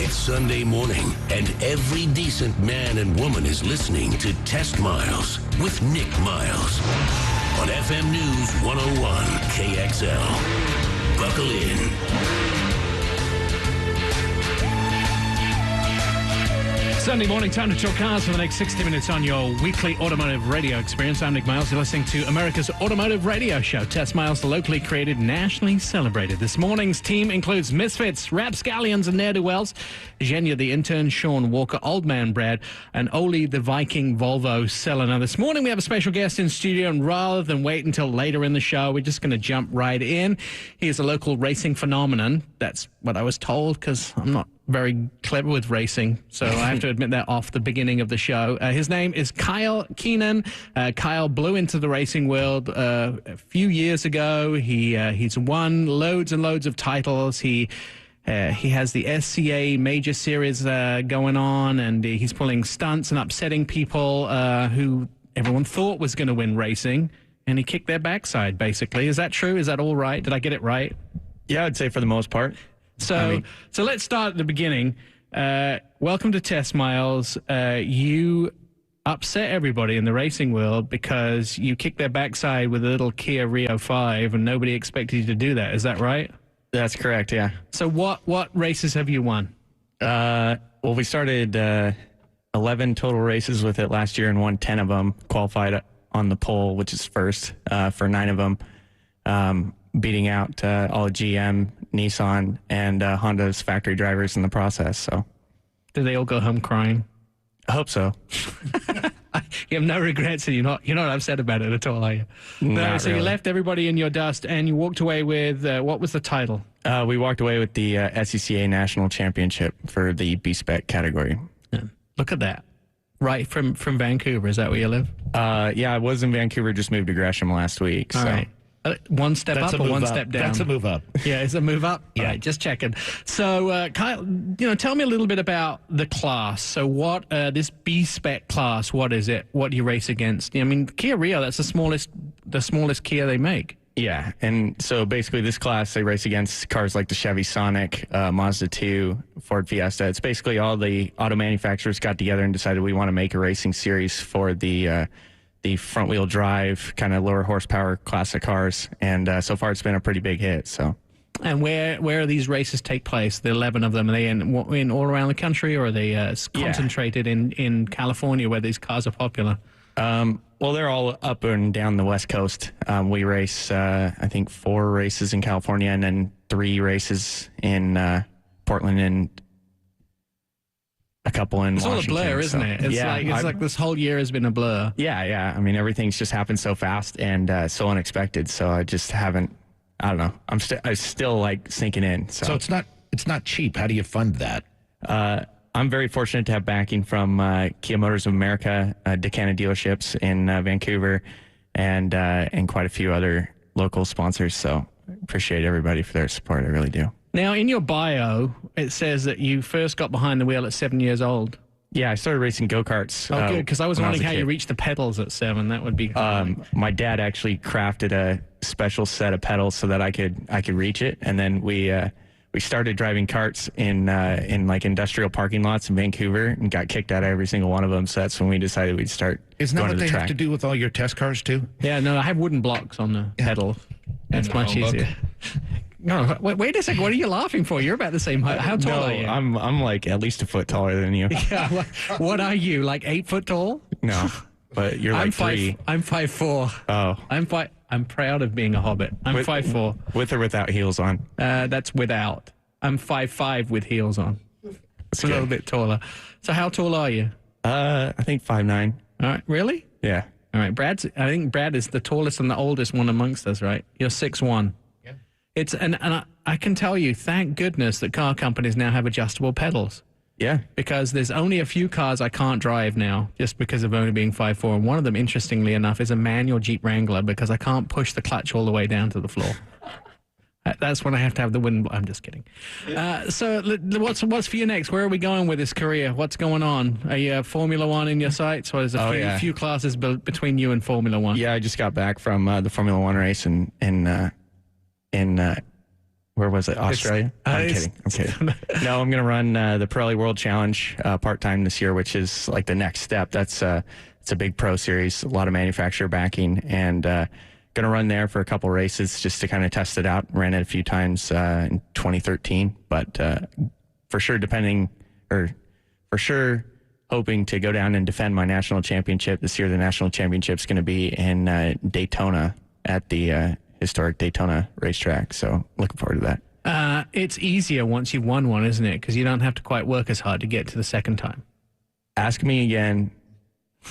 It's Sunday morning, and every decent man and woman is listening to Test Miles with Nick Miles on FM News 101 KXL. Buckle in. Sunday morning, time to talk cars for the next 60 minutes on your weekly automotive radio experience. I'm Nick Miles. You're listening to America's automotive radio show. Test Miles, the locally created, nationally celebrated. This morning's team includes Misfits, Rapscallions and Ne'er-Do-Wells, Genya the intern, Sean Walker, Old Man Brad, and Oli the Viking Volvo seller. Now, this morning we have a special guest in studio, and rather than wait until later in the show, we're just going to jump right in. He is a local racing phenomenon. That's what I was told, because I'm not very clever with racing, so I have to admit that off the beginning of the show. His name is Kyle Keenan. Kyle blew into the racing world a few years ago. He's won loads and loads of titles. He has the SCA Major Series going on, and he's pulling stunts and upsetting people who everyone thought was going to win racing, and he kicked their backside, basically. Is that true? Is that all right? Did I get it right? Yeah, I'd say for the most part. So let's start at the beginning. Welcome to Test Miles. You upset everybody in the racing world because you kicked their backside with a little Kia Rio 5, and nobody expected you to do that. Is that right? That's correct, yeah. So what races have you won? Well, we started 11 total races with it last year and won 10 of them, qualified on the pole, which is first for 9 of them, beating out all GM, Nissan, and Honda's factory drivers in the process. So, did they all go home crying? I hope so. You have no regrets, and you're not upset about it at all, are you? No. So really. You left everybody in your dust, and you walked away with what was the title? We walked away with the SCCA National Championship for the B-Spec category. Yeah. Look at that. Right from Vancouver. Is that where you live? Yeah, I was in Vancouver. Just moved to Gresham last week. All right. One step up or one step down? That's a move up. Yeah, it's a move up? Yeah. All right, just checking. So, Kyle, tell me a little bit about the class. So what, this B-Spec class, what is it? What do you race against? I mean, Kia Rio, that's the smallest Kia they make. Yeah, and so basically this class, they race against cars like the Chevy Sonic, Mazda 2, Ford Fiesta. It's basically all the auto manufacturers got together and decided we want to make a racing series for the front-wheel drive, kind of lower horsepower classic cars, and so far it's been a pretty big hit. So, and where are these races take place? The 11 of them, are they in all around the country, or are they concentrated in California where these cars are popular? Well, they're all up and down the West Coast. We race, I think, 4 races in California, and then 3 races in Portland and a couple in Washington. It's all a blur, isn't it? It's like this whole year has been a blur. Yeah. I mean, everything's just happened so fast and so unexpected. So I just haven't. I don't know. I'm still like sinking in. So it's not cheap. How do you fund that? I'm very fortunate to have backing from Kia Motors of America, Decana dealerships in Vancouver, and quite a few other local sponsors. So appreciate everybody for their support. I really do. Now, in your bio, it says that you first got behind the wheel at 7 years old. Yeah, I started racing go-karts. Oh, good, because I was wondering how you reached the pedals at 7. That would be my dad actually crafted a special set of pedals so that I could reach it, and then we started driving carts in like industrial parking lots in Vancouver and got kicked out of every single one of them. So that's when we decided we'd start. Isn't that going what to the they track. have to do with all your test cars too? Yeah, no, I have wooden blocks on the pedal. That's much easier. No, wait a second. What are you laughing for? You're about the ssame height. How tall are you? I'm like at least a foot taller than you. Yeah. What are you? Like 8 foot tall? No, but you're like 3. I'm 5'4". Oh. I'm proud of being a hobbit. I'm 5'4". With or without heels on? That's without. I'm 5'5" with heels on. It's a little bit taller. So how tall are you? I think 5'9". All right. Really? Yeah. All right. I think Brad is the tallest and the oldest one amongst us, right? You're 6'1". It's and I can tell you, thank goodness that car companies now have adjustable pedals. Yeah. Because there's only a few cars I can't drive now just because of only being 5'4". And one of them, interestingly enough, is a manual Jeep Wrangler because I can't push the clutch all the way down to the floor. That's when I have to have the wooden... I'm just kidding. So what's for you next? Where are we going with this career? What's going on? Are you Formula One in your sights? Or is a few classes between you and Formula One? Yeah, I just got back from the Formula One race in Where was it? Australia? I'm kidding. No, I'm going to run the Pirelli World Challenge part-time this year, which is like the next step. It's a big pro series, a lot of manufacturer backing, and going to run there for a couple races just to kind of test it out. Ran it a few times in 2013, but for sure hoping to go down and defend my national championship this year. The national championship's going to be in Daytona at the historic Daytona racetrack. So looking forward to that. It's easier once you've won one, isn't it? Because you don't have to quite work as hard to get to the second time. Ask me again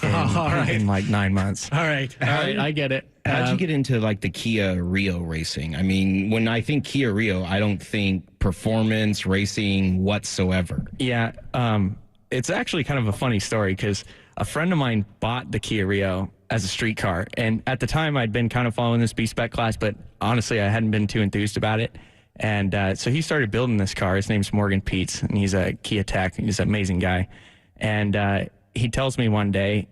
in like 9 months. All right. I get it. How'd you get into like the Kia Rio racing? I mean, when I think Kia Rio, I don't think performance racing whatsoever. Yeah. It's actually kind of a funny story because a friend of mine bought the Kia Rio as a street car. And at the time, I'd been kind of following this B-Spec class, but honestly, I hadn't been too enthused about it. And so he started building this car. His name's Morgan Peets, and he's a Kia tech. He's an amazing guy. And he tells me one day,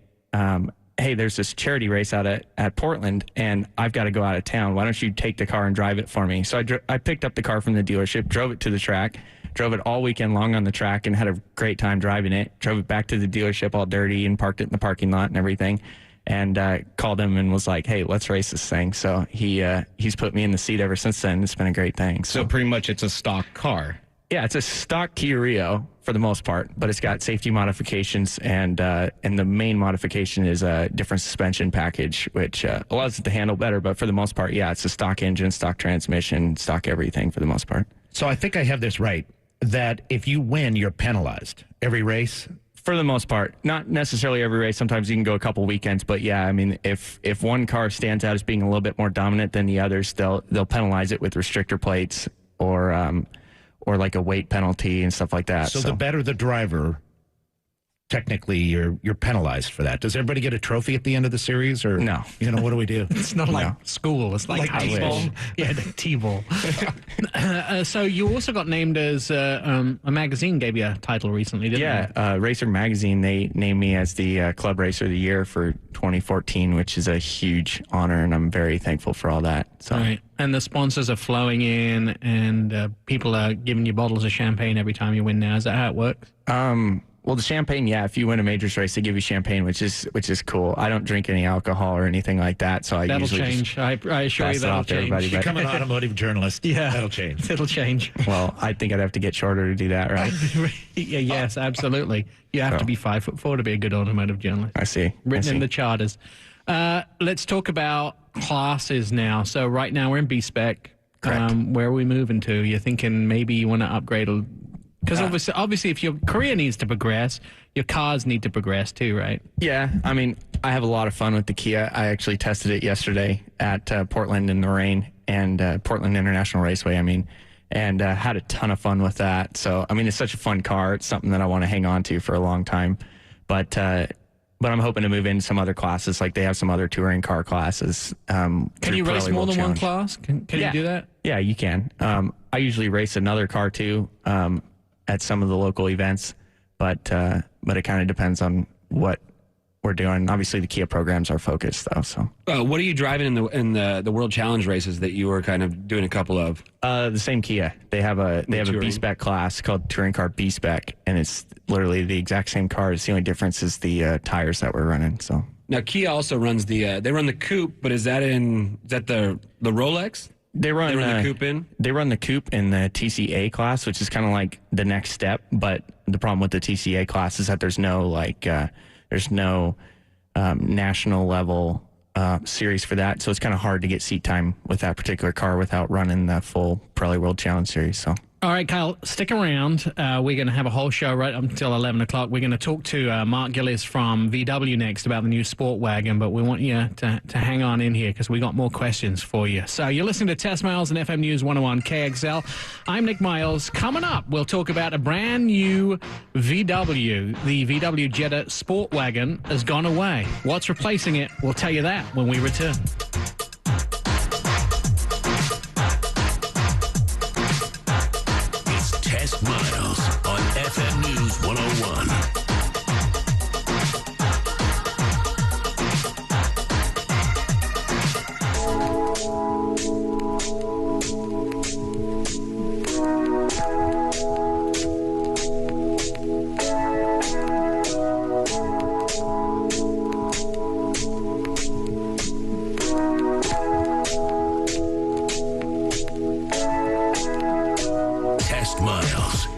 hey, there's this charity race out at Portland, and I've got to go out of town. Why don't you take the car and drive it for me? So I picked up the car from the dealership, drove it to the track, drove it all weekend long on the track, and had a great time driving it. Drove it back to the dealership all dirty and parked it in the parking lot and everything. And called him and was like, hey, let's race this thing. So he's put me in the seat ever since then. It's been a great thing. So pretty much it's a stock car. Yeah, it's a stock Kia Rio for the most part, but it's got safety modifications, and the main modification is a different suspension package, which allows it to handle better. But for the most part, yeah, it's a stock engine, stock transmission, stock everything for the most part. So I think I have this right, that if you win, you're penalized every race? For the most part, not necessarily every race. Sometimes you can go a couple weekends, but yeah, I mean, if one car stands out as being a little bit more dominant than the others, they'll penalize it with restrictor plates or like a weight penalty and stuff like that. So the better the driver, technically you're penalized for that. Does everybody get a trophy at the end of the series, or no? What do we do? It's not like school. It's like T-ball. Yeah, the T-ball. So you also got named as a magazine gave you a title recently, didn't they? Yeah, Racer Magazine, they named me as the Club Racer of the Year for 2014, which is a huge honor, and I'm very thankful for all that. So. Right. And the sponsors are flowing in, and people are giving you bottles of champagne every time you win now. Is that how it works? Well, the champagne, yeah. If you win a majors race, they give you champagne, which is cool. I don't drink any alcohol or anything like that, so that'll usually change. I assure you that'll change. Become an automotive journalist. Yeah, that'll change. It'll change. Well, I think I'd have to get shorter to do that, right? Yeah, yes, absolutely. You have to be 5'4" to be a good automotive journalist. I see. Written in the charters. Let's talk about classes now. So right now we're in B-Spec. Correct. Where are we moving to? You're thinking maybe you want to upgrade a. Because obviously, if your career needs to progress, your cars need to progress too, right? Yeah, I mean, I have a lot of fun with the Kia. I actually tested it yesterday at Portland in the rain, and Portland International Raceway, and had a ton of fun with that. So, I mean, it's such a fun car. It's something that I want to hang on to for a long time. But I'm hoping to move into some other classes. Like they have some other touring car classes. Can you race more than one class? Can you do that? Yeah, you can. I usually race another car too. At some of the local events, but it kind of depends on what we're doing. Obviously, the Kia programs are focused, though. So, what are you driving in the World Challenge races that you were kind of doing a couple of? The same Kia. They have a B-Spec class called Touring Car B-Spec, and it's literally the exact same car. It's the only difference is the tires that we're running. So now Kia also runs they run the Coupe, but is that the Rolex? They run the Coupe in? They run the Coupe in the TCA class, which is kind of like the next step. But the problem with the TCA class is that there's no national level series for that. So it's kind of hard to get seat time with that particular car without running the full Pirelli World Challenge Series. So. All right, Kyle, stick around. We're going to have a whole show right up until 11 o'clock. We're going to talk to Mark Gillis from VW next about the new Sport Wagon, but we want you to hang on in here because we got more questions for you. So you're listening to Test Miles and FM News 101 KXL. I'm Nick Miles. Coming up, we'll talk about a brand new VW. The VW Jetta Sport Wagon has gone away. What's replacing it? We'll tell you that when we return. Test Miles on FM News 101.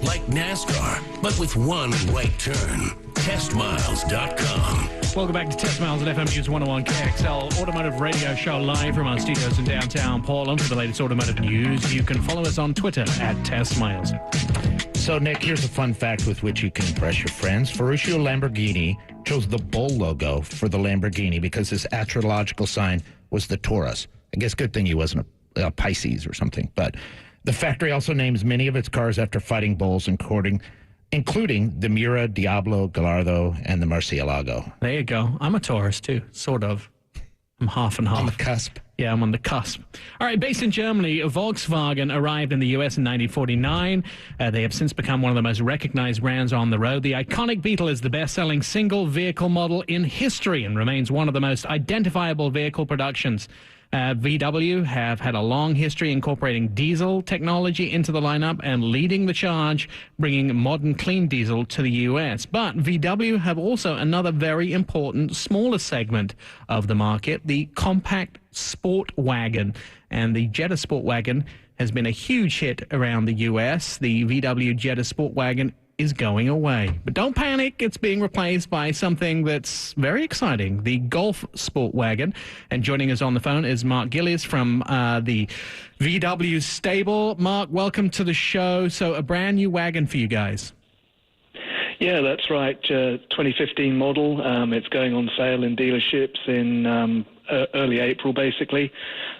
Like NASCAR, but with one right turn. TestMiles.com. Welcome back to Test Miles at FM News 101 KXL Automotive Radio Show live from our studios in downtown Portland. For the latest automotive news, you can follow us on Twitter at Test Miles. So, Nick, here's a fun fact with which you can impress your friends. Ferruccio Lamborghini chose the bull logo for the Lamborghini because his astrological sign was the Taurus. I guess good thing he wasn't a Pisces or something. But the factory also names many of its cars after fighting bulls, including the Mura, Diablo, Gallardo, and the Murcielago. There you go. I'm a Taurus, too, sort of. I'm half and half. On the cusp. Yeah, I'm on the cusp. All right, based in Germany, Volkswagen arrived in the U.S. in 1949. They have since become one of the most recognized brands on the road. The iconic Beetle is the best-selling single vehicle model in history and remains one of the most identifiable vehicle productions. VW have had a long history incorporating diesel technology into the lineup and leading the charge, bringing modern clean diesel to the U.S. But VW have also another very important smaller segment of the market, the compact sport wagon. And the Jetta Sport Wagon has been a huge hit around the U.S. The VW Jetta Sport Wagon is going away. But don't panic, it's being replaced by something that's very exciting, the Golf Sport Wagon. And joining us on the phone is Mark Gillies from the VW stable. Mark, welcome to the show. So a brand new wagon for you guys. Yeah, that's right. 2015 model. It's going on sale in dealerships in early April, basically.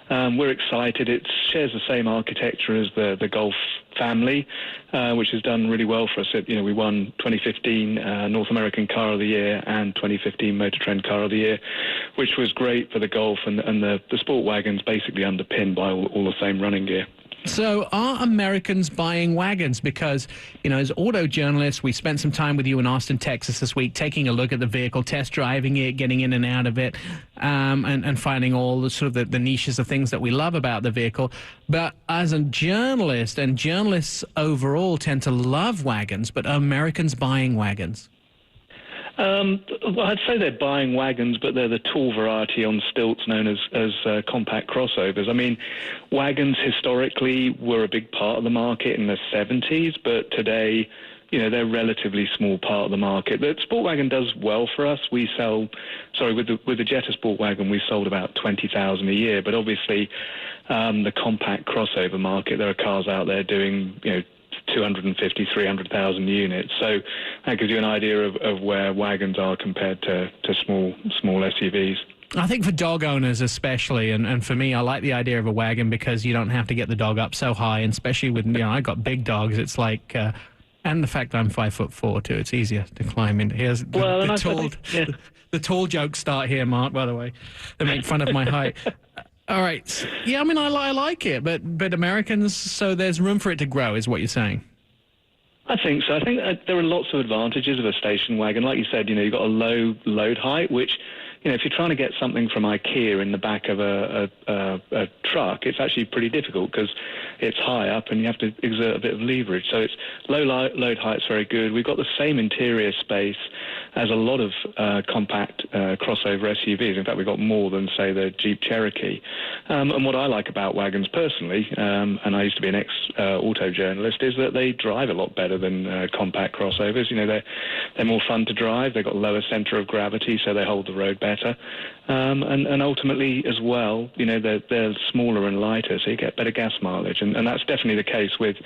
We're excited. It shares the same architecture as the Golf family, which has done really well for us. We won 2015 North American Car of the Year and 2015 Motor Trend Car of the Year, which was great for the Golf, and the sport wagon's basically underpinned by all the same running gear. So are Americans buying wagons? Because, as auto journalists, we spent some time with you in Austin, Texas this week, taking a look at the vehicle, test driving it, getting in and out of it, and finding all the sort of the niches of things that we love about the vehicle. But as a journalist, and journalists overall tend to love wagons, but are Americans buying wagons? Well, I'd say they're buying wagons, but they're the tall variety on stilts known as compact crossovers. I mean, wagons historically were a big part of the market in the 70s, but today, they're a relatively small part of the market. The sport wagon does well for us. With the Jetta Sport Wagon, we sold about 20,000 a year, but obviously the compact crossover market, there are cars out there doing, 250, 300,000 units. So that gives you an idea of where wagons are compared to small SUVs. I think for dog owners especially, and for me, I like the idea of a wagon because you don't have to get the dog up so high, and especially with, I got big dogs, it's like... and the fact I'm 5'4" too, it's easier to climb in. Here's the tall jokes start here, Mark, by the way. They make fun of my height. All right. Yeah, I mean, I like it, but Americans, so there's room for it to grow, is what you're saying. I think so. I think there are lots of advantages of a station wagon. Like you said, you've got a low load height, which, if you're trying to get something from IKEA in the back of a truck, it's actually pretty difficult because it's high up and you have to exert a bit of leverage. So it's low load height's very good. We've got the same interior space as a lot of compact crossover SUVs. In fact, we've got more than, say, the Jeep Cherokee. And what I like about wagons personally, and I used to be an ex-auto journalist, is that they drive a lot better than compact crossovers. They're more fun to drive. They've got lower center of gravity, so they hold the road better. And ultimately, as well, they're smaller and lighter, so you get better gas mileage. And that's definitely the case with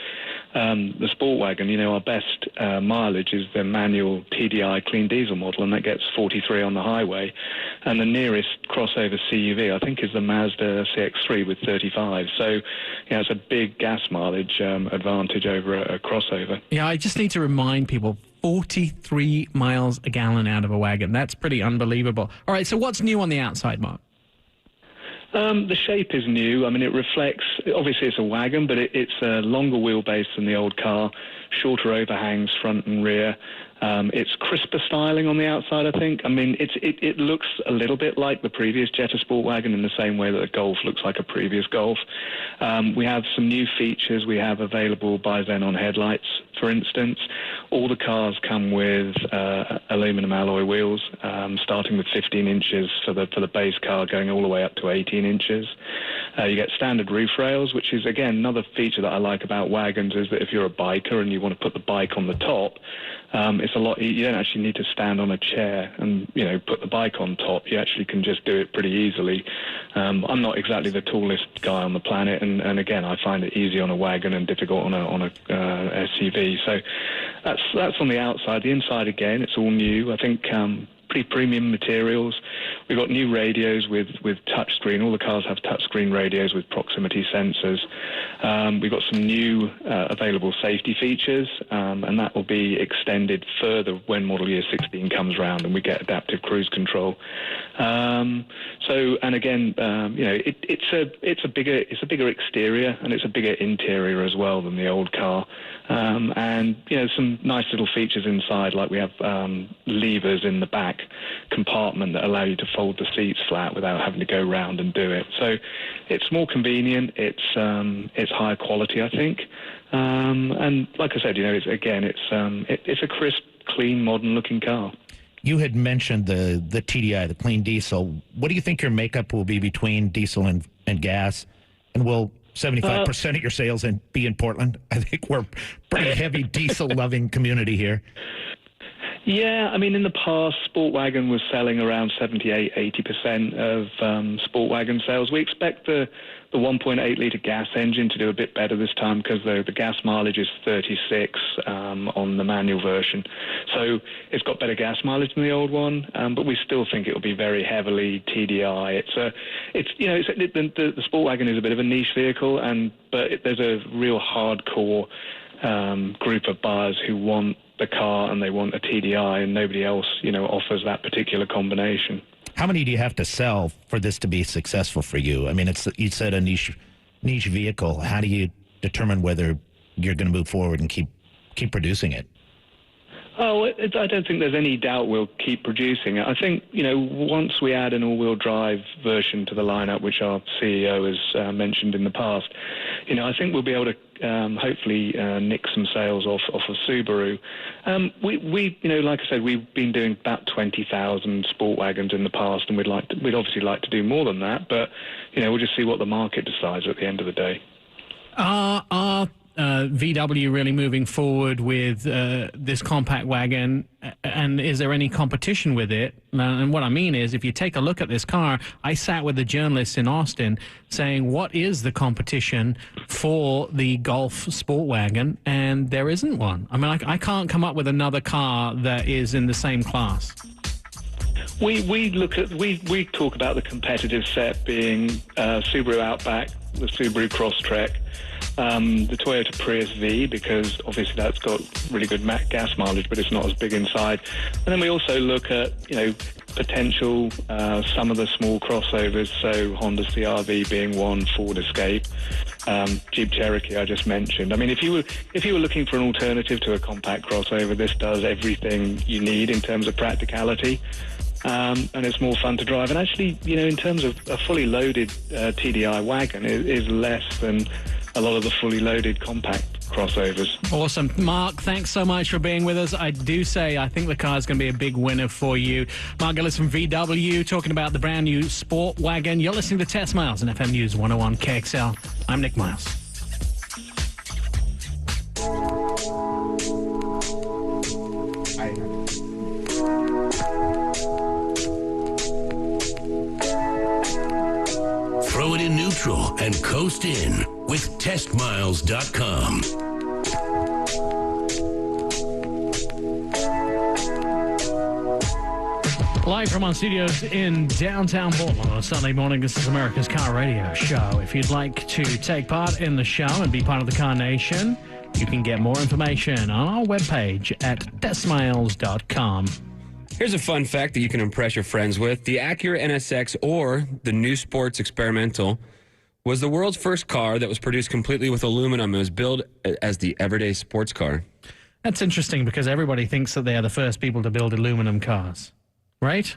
the sport wagon. Our best mileage is the manual TDI clean diesel model, and that gets 43 on the highway. And the nearest crossover CUV, I think, is the Mazda CX-3 with 35. So, it's a big gas mileage advantage over a crossover. Yeah, I just need to remind people, 43 miles a gallon out of a wagon. That's pretty unbelievable. All right, so what's new on the outside, Mark? The shape is new. I mean, it reflects, obviously it's a wagon, but it's a longer wheelbase than the old car, shorter overhangs front and rear. It's crisper styling on the outside, I think. I mean, it looks a little bit like the previous Jetta Sport Wagon in the same way that the Golf looks like a previous Golf. We have some new features we have available by Xenon headlights, for instance. All the cars come with aluminum alloy wheels, starting with 15 inches for the base car, going all the way up to 18 inches. You get standard roof rails, which is, again, another feature that I like about wagons, is that if you're a biker and you you want to put the bike on the top, it's a lot. You don't actually need to stand on a chair and put the bike on top. You actually can just do it pretty easily. I'm not exactly the tallest guy on the planet, and again, I find it easy on a wagon and difficult on a SUV. So that's on the outside. The inside, again, it's all new. I think pretty premium materials. We've got new radios with touchscreen. All the cars have touchscreen radios with proximity sensors. We've got some new available safety features, and that will be extended further when model year 16 comes around and we get adaptive cruise control. And again, it's a bigger exterior and it's a bigger interior as well than the old car. And some nice little features inside, like we have levers in the back compartment that allow you to fold the seats flat without having to go round and do it. So it's more convenient. It's higher quality, I think. And like I said, it's a crisp, clean, modern-looking car. You had mentioned the TDI, the clean diesel. What do you think your makeup will be between diesel and gas? And will 75% of your sales be in Portland? I think we're a pretty heavy diesel-loving community here. Yeah, I mean, in the past, Sport Wagon was selling around 78-80% of Sport Wagon sales. We expect the 1.8-litre gas engine to do a bit better this time because the gas mileage is 36 on the manual version. So it's got better gas mileage than the old one, but we still think it will be very heavily TDI. The Sport Wagon is a bit of a niche vehicle, but there's a real hardcore group of buyers who want the car and they want a TDI, and nobody else, offers that particular combination. How many do you have to sell for this to be successful for you? I mean, you said a niche vehicle. How do you determine whether you're going to move forward and keep producing it? Oh, I don't think there's any doubt we'll keep producing it. I think, once we add an all-wheel drive version to the lineup, which our CEO has mentioned in the past, I think we'll be able to hopefully nick some sales off of Subaru. We like I said, we've been doing about 20,000 Sport Wagons in the past, and we'd obviously like to do more than that, but, we'll just see what the market decides at the end of the day. VW really moving forward with this compact wagon, and is there any competition with it? And what I mean is, if you take a look at this car, I sat with a journalist in Austin saying, what is the competition for the Golf Sport Wagon? And there isn't one. I mean, I can't come up with another car that is in the same class. We talk about the competitive set being Subaru Outback, the Subaru Crosstrek, the Toyota Prius V, because obviously that's got really good gas mileage, but it's not as big inside. And then we also look at, potential, some of the small crossovers, so Honda CR-V being one, Ford Escape, Jeep Cherokee I just mentioned. I mean, if you were looking for an alternative to a compact crossover, this does everything you need in terms of practicality. And it's more fun to drive. And actually, in terms of a fully loaded TDI wagon, it is less than a lot of the fully loaded compact crossovers. Awesome. Mark, thanks so much for being with us. I do say I think the car is going to be a big winner for you. Mark Gillis from VW talking about the brand new Sport Wagon. You're listening to Test Miles on FM News 101 KXL. I'm Nick Miles. Throw it in neutral and coast in with testmiles.com. Live from our studios in downtown Portland on a Sunday morning, this is America's Car Radio Show. If you'd like to take part in the show and be part of the Car Nation, you can get more information on our webpage at testmiles.com. Here's a fun fact that you can impress your friends with. The Acura NSX, or the New Sports Experimental, was the world's first car that was produced completely with aluminum. It was billed as the everyday sports car. That's interesting because everybody thinks that they are the first people to build aluminum cars, right?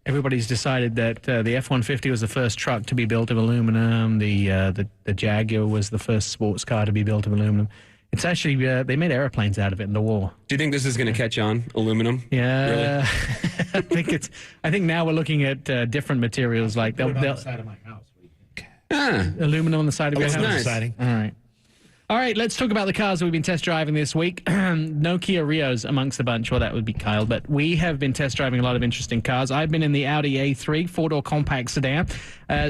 Everybody's decided that the F-150 was the first truck to be built of aluminum. The Jaguar was the first sports car to be built of aluminum. It's actually, they made airplanes out of it in the war. Do you think this is going to catch on, aluminum? Yeah. Really? I think now we're looking at different materials like they'll on the side of my house. Aluminum on the side of your house? Nice. All right. All right, let's talk about the cars that we've been test driving this week. No Kia Rios amongst the bunch. Well, that would be Kyle, but we have been test driving a lot of interesting cars. I've been in the Audi A3 four-door compact sedan.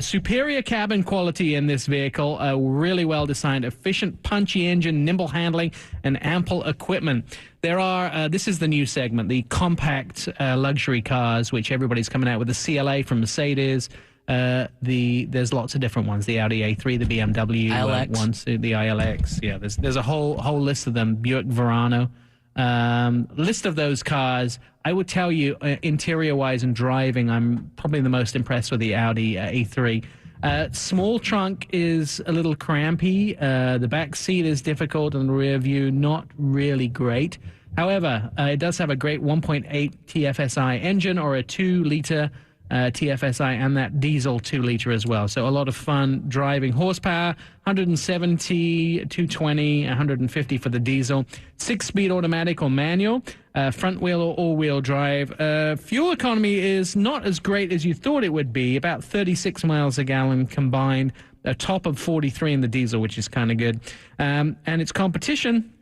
Superior cabin quality in this vehicle. Really well-designed, efficient, punchy engine, nimble handling, and ample equipment. There are, this is the new segment, the compact luxury cars, which everybody's coming out with. The CLA from Mercedes. There's lots of different ones. The Audi A3, the BMW ones, the ILX. Yeah, there's a whole list of them. Buick Verano. List of those cars. I would tell you, interior-wise and driving, I'm probably the most impressed with the Audi A3. Small trunk is a little crampy. The back seat is difficult, and the rear view not really great. However, it does have a great 1.8 TFSI engine or a 2-liter TFSI and that diesel 2-liter as well. So a lot of fun driving. Horsepower, 170, 220, 150 for the diesel. 6-speed automatic or manual. Front wheel or all-wheel drive. Fuel economy is not as great as you thought it would be. About 36 miles a gallon combined. A top of 43 in the diesel, which is kind of good. And its competition,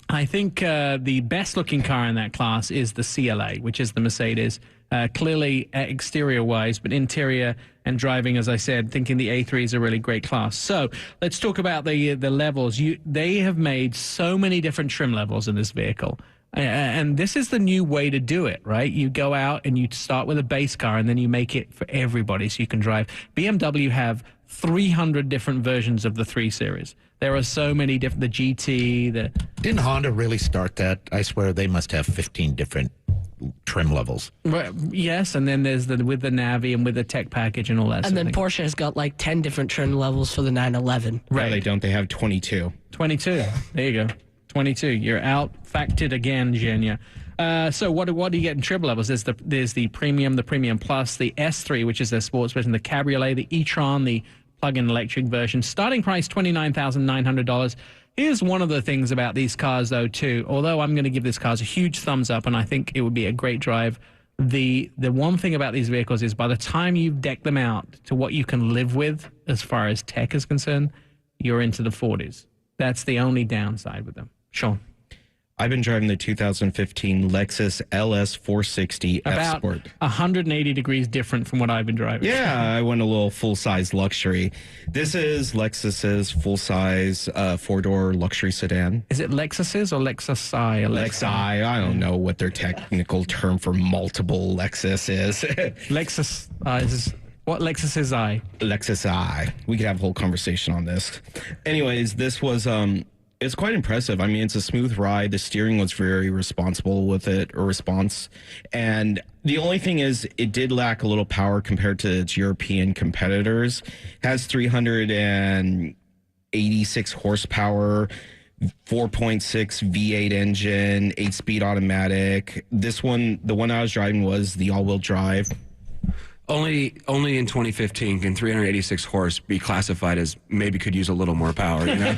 I think the best-looking car in that class is the CLA, which is the Mercedes. Clearly exterior-wise, but interior and driving, as I said, thinking the A3 is a really great class. So let's talk about the levels. They have made so many different trim levels in this vehicle. And this is the new way to do it, right? You go out and you start with a base car, and then you make it for everybody so you can drive. BMW have 300 different versions of the 3 Series. There are so many different, the GT, Didn't Honda really start that? I swear they must have 15 different trim levels. Right, yes, and then there's with the Navi and with the tech package and all that. And then Porsche has got like 10 different trim levels for the 911. Right. No, they don't. They have 22. 22. There you go. 22. You're out. Factored again, Genya. So what do you get in trim levels? There's the Premium, the Premium Plus, the S3, which is their sports version, the Cabriolet, the e-tron, the plug-in electric version. Starting price $29,900. Here's one of the things about these cars, though, too. Although I'm going to give this car a huge thumbs up, and I think it would be a great drive, the one thing about these vehicles is by the time you've decked them out to what you can live with as far as tech is concerned, you're into the 40s. That's the only downside with them. Sean? I've been driving the 2015 Lexus LS 460 F Sport. About 180 degrees different from what I've been driving. Yeah, I went a little full-size luxury. This is Lexus's full-size 4-door luxury sedan. Is it Lexus's or Lexus-I? Lexus-I. I don't know what their technical term for multiple Lexus is. Lexus. What Lexus is I? Lexus-I. We could have a whole conversation on this. Anyways, this was... It's quite impressive. I mean, it's a smooth ride. The steering was very responsible with it, or response. And the only thing is it did lack a little power compared to its European competitors. Has 386 horsepower, 4.6 V8 engine, 8-speed automatic. This one, the one I was driving was the all-wheel drive. Only in 2015 can 386 horse be classified as maybe could use a little more power, you know?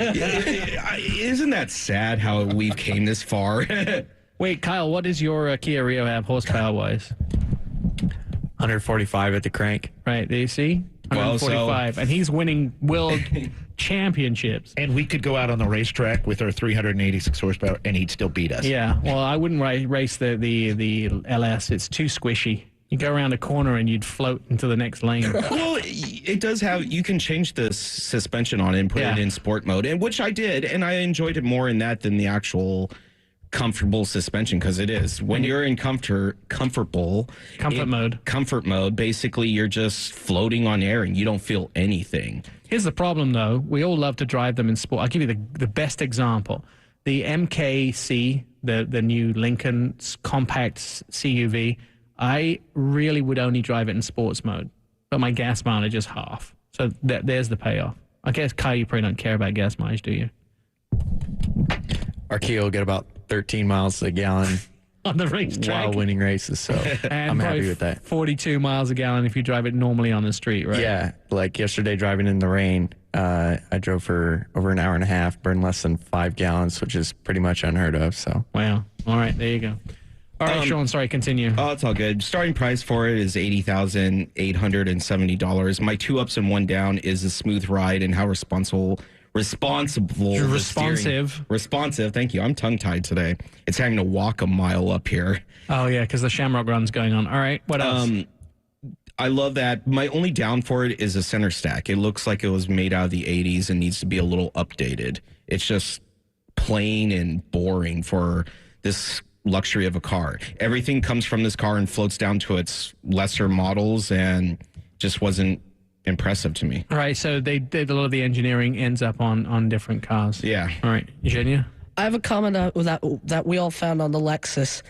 Isn't that sad how we've came this far? Wait, Kyle, what does your Kia Rio have horsepower-wise? 145 at the crank. Right, there you see? 145, and he's winning world championships. And we could go out on the racetrack with our 386 horsepower, and he'd still beat us. Yeah, well, I wouldn't race the LS. It's too squishy. You go around a corner and you'd float into the next lane. Well, it does have, you can change the suspension on it and put it in sport mode, and which I did, and I enjoyed it more in that than the actual comfortable suspension, because it is. When you're in comfort mode, basically you're just floating on air and you don't feel anything. Here's the problem, though. We all love to drive them in sport. I'll give you the best example. The MKC, the new Lincoln compact CUV, I really would only drive it in sports mode, but my gas mileage is half. So there's the payoff. I guess, Kyle, you probably don't care about gas mileage, do you? Our Kia will get about 13 miles a gallon on the racetrack while winning races, so I'm happy with that. 42 miles a gallon if you drive it normally on the street, right? Yeah, like yesterday driving in the rain, I drove for over an hour and a half, burned less than 5 gallons, which is pretty much unheard of. So wow. All right, there you go. All right, Sean, sorry, continue. Oh, it's all good. Starting price for it is $80,870. My 2 ups and 1 down is a smooth ride and how responsible responsible. Responsive. Thank you. I'm tongue-tied today. It's having to walk a mile up here. Oh, yeah, because the Shamrock Run's going on. All right, what else? I love that. My only down for it is a center stack. It looks like it was made out of the 80s and needs to be a little updated. It's just plain and boring for this luxury of a car. Everything comes from this car and floats down to its lesser models and just wasn't impressive to me. All right, so they did a lot of the engineering ends up on different cars. Yeah. All right, Eugenia? I have a comment that we all found on the Lexus.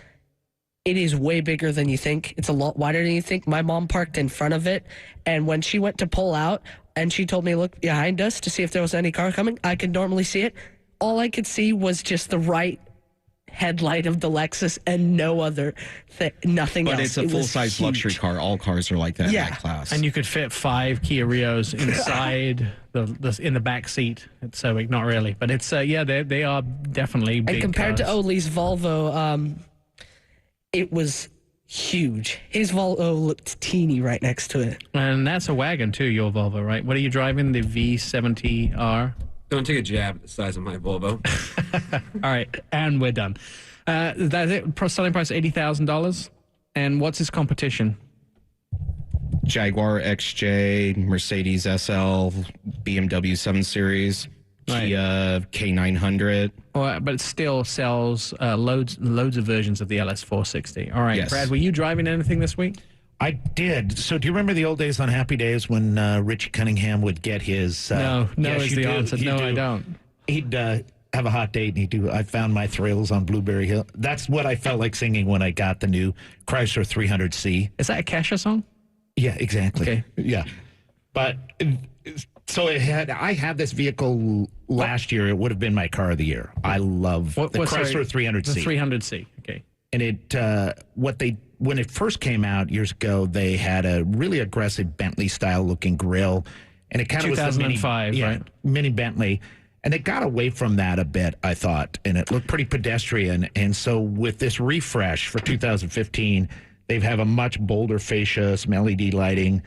It is way bigger than you think. It's a lot wider than you think. My mom parked in front of it, and when she went to pull out, and she told me, look behind us to see if there was any car coming, I could normally see it. All I could see was just the right headlight of the Lexus and no other nothing else. But it's a full-size luxury car. All cars are like that in that class. And you could fit 5 Kia Rios inside in the back seat. So not really, but it's they are definitely big. And compared cars. to Oli's Volvo, it was huge. His Volvo looked teeny right next to it. And that's a wagon too, your Volvo, right? What are you driving? The V70R? Don't take a jab at the size of my Volvo. All right, and we're done. That's it. Selling price $80,000. And what's his competition? Jaguar XJ, Mercedes SL, BMW 7 Series, Kia K900. But it still sells loads of versions of the LS460. All right, yes. Brad, were you driving anything this week? I did. So do you remember the old days on Happy Days when Richie Cunningham would get his... No yes, is the answer. No, I don't. He'd have a hot date and he'd do I Found My Thrills on Blueberry Hill. That's what I felt like singing when I got the new Chrysler 300C. Is that a Kesha song? Yeah, exactly. Okay. Yeah. But so I had this vehicle last year. It would have been my car of the year. I love the Chrysler 300C. The 300C. Okay. And when it first came out years ago, they had a really aggressive Bentley style looking grille, and it kind of was the 2005, right? Mini Bentley, and they got away from that a bit, I thought, and it looked pretty pedestrian. And so with this refresh for 2015, they have a much bolder fascia, some LED lighting,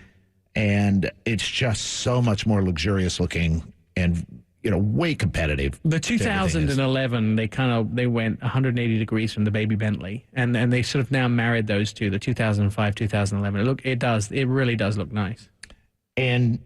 and it's just so much more luxurious looking and way competitive. The 2011, they went 180 degrees from the baby Bentley, and they sort of now married those two, the 2005, 2011. It really does look nice. And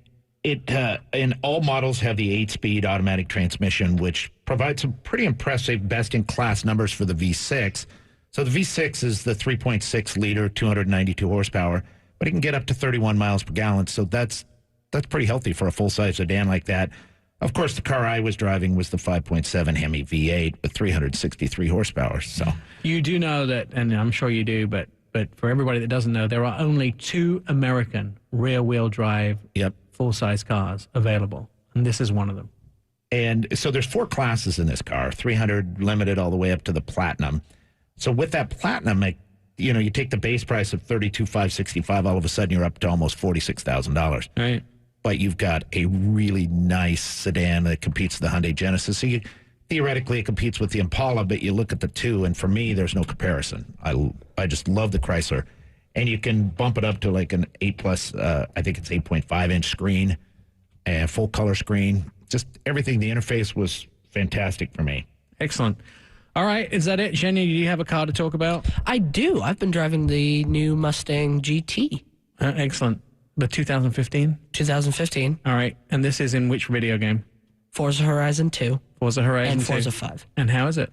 and all models have the 8-speed automatic transmission, which provides some pretty impressive best-in-class numbers for the V6. So the V6 is the 3.6-liter, 292 horsepower, but it can get up to 31 miles per gallon, so that's pretty healthy for a full-size sedan like that. Of course, the car I was driving was the 5.7 Hemi V8 with 363 horsepower. So you do know that, and I'm sure you do, but for everybody that doesn't know, there are only 2 American rear-wheel drive full-size cars available, and this is one of them. And so there's 4 classes in this car, 300 limited all the way up to the Platinum. So with that Platinum, you take the base price of $32,565, all of a sudden you're up to almost $46,000. Right. But you've got a really nice sedan that competes with the Hyundai Genesis. So theoretically, it competes with the Impala, but you look at the two, and for me, there's no comparison. I just love the Chrysler. And you can bump it up to like an 8+, I think it's 8.5-inch screen, and full color screen. Just everything. The interface was fantastic for me. Excellent. All right, is that it? Jenny, do you have a car to talk about? I do. I've been driving the new Mustang GT. Excellent. The 2015? 2015. All right, and this is in which video game? Forza Horizon 2. Forza Horizon and 2. Forza 5. And how is it?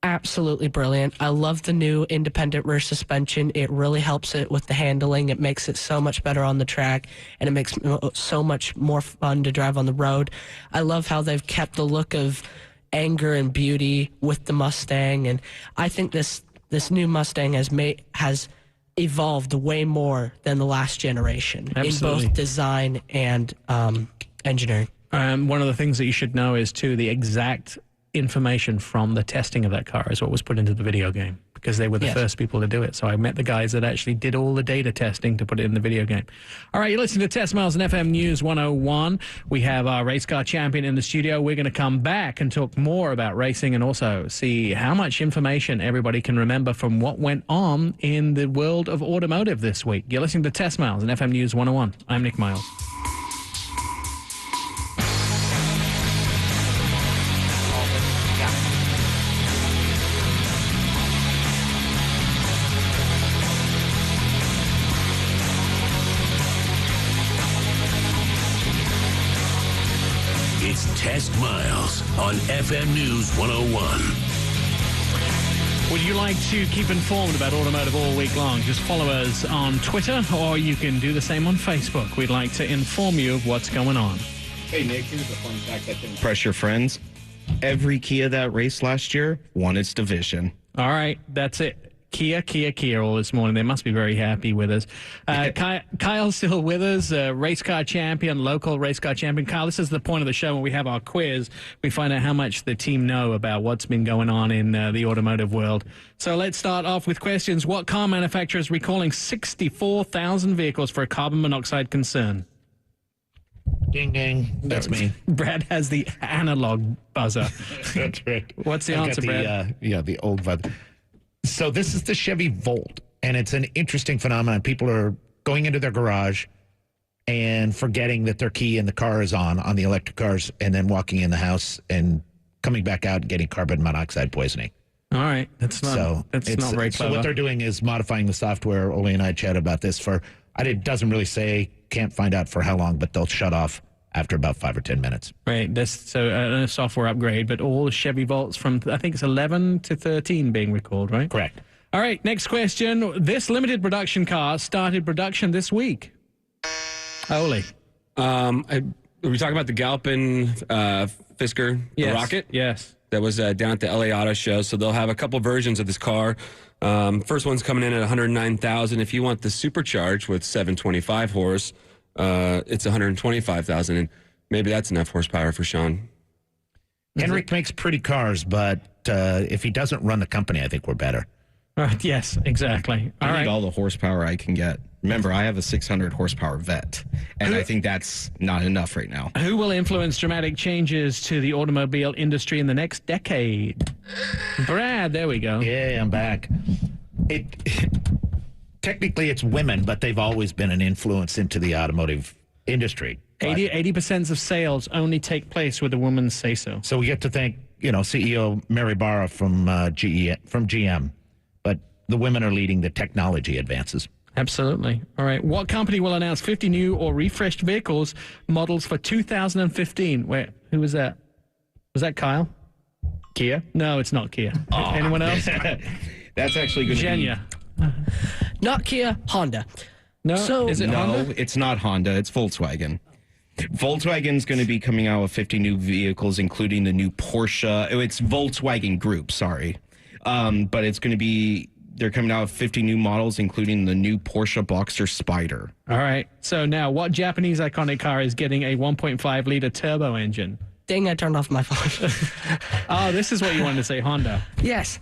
Absolutely brilliant. I love the new independent rear suspension. It really helps it with the handling. It makes it so much better on the track, and it makes it so much more fun to drive on the road. I love how they've kept the look of anger and beauty with the Mustang, and I think this new Mustang has evolved way more than the last generation. Absolutely. In both design and engineering. One of the things that you should know is, too, the exact information from the testing of that car is what was put into the video game, because they were the first people to do it. So I met the guys that actually did all the data testing to put it in the video game. All right, you're listening to Test Miles and FM News 101. We have our race car champion in the studio. We're going to come back and talk more about racing and also see how much information everybody can remember from what went on in the world of automotive this week. You're listening to Test Miles and FM News 101. I'm Nick Miles. Test Miles on FM News 101. Would you like to keep informed about automotive all week long? Just follow us on Twitter, or you can do the same on Facebook. We'd like to inform you of what's going on. Hey, Nick, here's a fun fact that can impress your friends. Every Kia that raced last year won its division. All right, that's it. Kia all this morning. They must be very happy with us. Kyle's still with us, race car champion, local race car champion. Kyle, this is the point of the show when we have our quiz. We find out how much the team know about what's been going on in the automotive world. So let's start off with questions. What car manufacturer is recalling 64,000 vehicles for a carbon monoxide concern? Ding, ding. That's me. Brad has the analog buzzer. That's right. What's the answer, Brad? The old buzzer. So this is the Chevy Volt, and it's an interesting phenomenon. People are going into their garage and forgetting that their key in the car is on the electric cars, and then walking in the house and coming back out and getting carbon monoxide poisoning. All right. That's not very clever. So what they're doing is modifying the software. Ole and I chatted about this it doesn't really say, can't find out for how long, but they'll shut off after about 5 or 10 minutes. Right. That's a software upgrade, but all the Chevy Volts from, I think it's 11 to 13 being recalled, right? Correct. All right. Next question. This limited production car started production this week. Ole. Are we talking about the Galpin Fisker, the Rocket? Yes. That was down at the LA Auto Show. So they'll have a couple versions of this car. First one's coming in at $109,000. If you want the supercharged with 725 horse, it's $125,000, and maybe that's enough horsepower for Sean. Henrik makes pretty cars, but if he doesn't run the company, I think we're better. Yes, exactly. I need all the horsepower I can get. Remember, I have a 600 horsepower Vet, and I think that's not enough right now. Who will influence dramatic changes to the automobile industry in the next decade? Brad, there we go. Yeah, I'm back. Technically, it's women, but they've always been an influence into the automotive industry. 80% of sales only take place with a woman's say-so. So we get to thank, CEO Mary Barra from GM, but the women are leading the technology advances. Absolutely. All right. What company will announce 50 new or refreshed vehicles models for 2015? Wait, who was that? Was that Kyle? Kia? No, it's not Kia. Anyone else? That's actually going to be... Genya. Not Kia, Honda. No, is it No, Honda? it's not Honda. It's Volkswagen. Volkswagen's going to be coming out with 50 new vehicles, including the new Porsche. It's Volkswagen Group, sorry. But it's going to be... They're coming out with 50 new models, including the new Porsche Boxster Spider. All right. So now, what Japanese iconic car is getting a 1.5-liter turbo engine? Dang, I turned off my phone. Oh, this is what you wanted to say, Honda. Yes.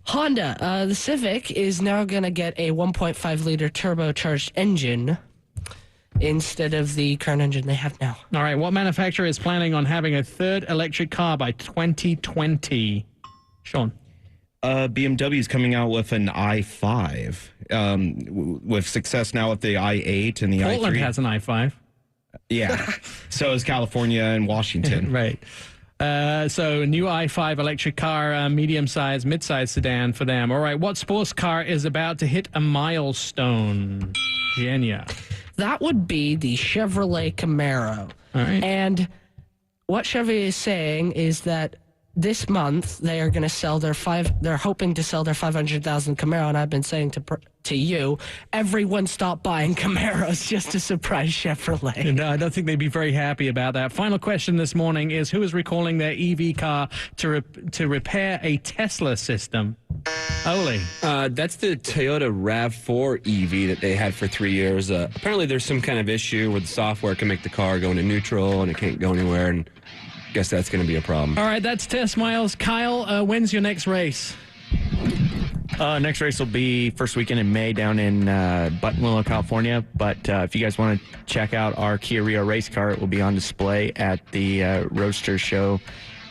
Honda, the Civic is now going to get a 1.5-liter turbocharged engine instead of the current engine they have now. All right. What manufacturer is planning on having a third electric car by 2020? Sean. BMW is coming out with an i5 with success now with the i8 and the i3. Portland has an i5. Yeah. So is California and Washington. Right. So new i5 electric car, medium-sized, mid-sized sedan for them. All right. What sports car is about to hit a milestone? Genya. That would be the Chevrolet Camaro. All right. And what Chevy is saying is that this month they are going to sell they're hoping to sell their 500,000 Camaro, and I've been saying to you, everyone stop buying Camaros just to surprise Chevrolet. No, I don't think they'd be very happy about that. Final question this morning is, who is recalling their EV car to repair a Tesla system? Ole. That's the Toyota RAV4 EV that they had for 3 years. Apparently there's some kind of issue where the software can make the car go into neutral and it can't go anywhere, and guess that's going to be a problem. All right, that's Test Miles. Kyle, when's your next race? Next race will be first weekend in May down in Buttonwillow, California. But if you guys want to check out our Kia Rio race car, it will be on display at the Roadster show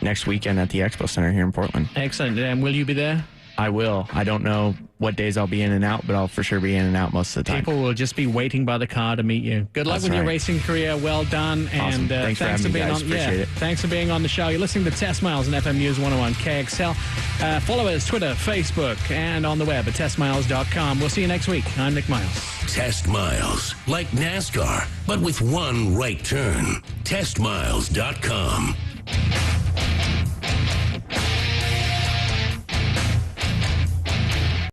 next weekend at the Expo Center here in Portland. Excellent. And will you be there? I will. I don't know what days I'll be in and out, but I'll for sure be in and out most of the time. People will just be waiting by the car to meet you. Good luck with your racing career. Well done. Awesome. And thanks for having me, guys. Appreciate it. Thanks for being on the show. You're listening to Test Miles on FM News 101 KXL. Follow us, Twitter, Facebook, and on the web at testmiles.com. We'll see you next week. I'm Nick Miles. Test Miles, like NASCAR, but with one right turn. Testmiles.com.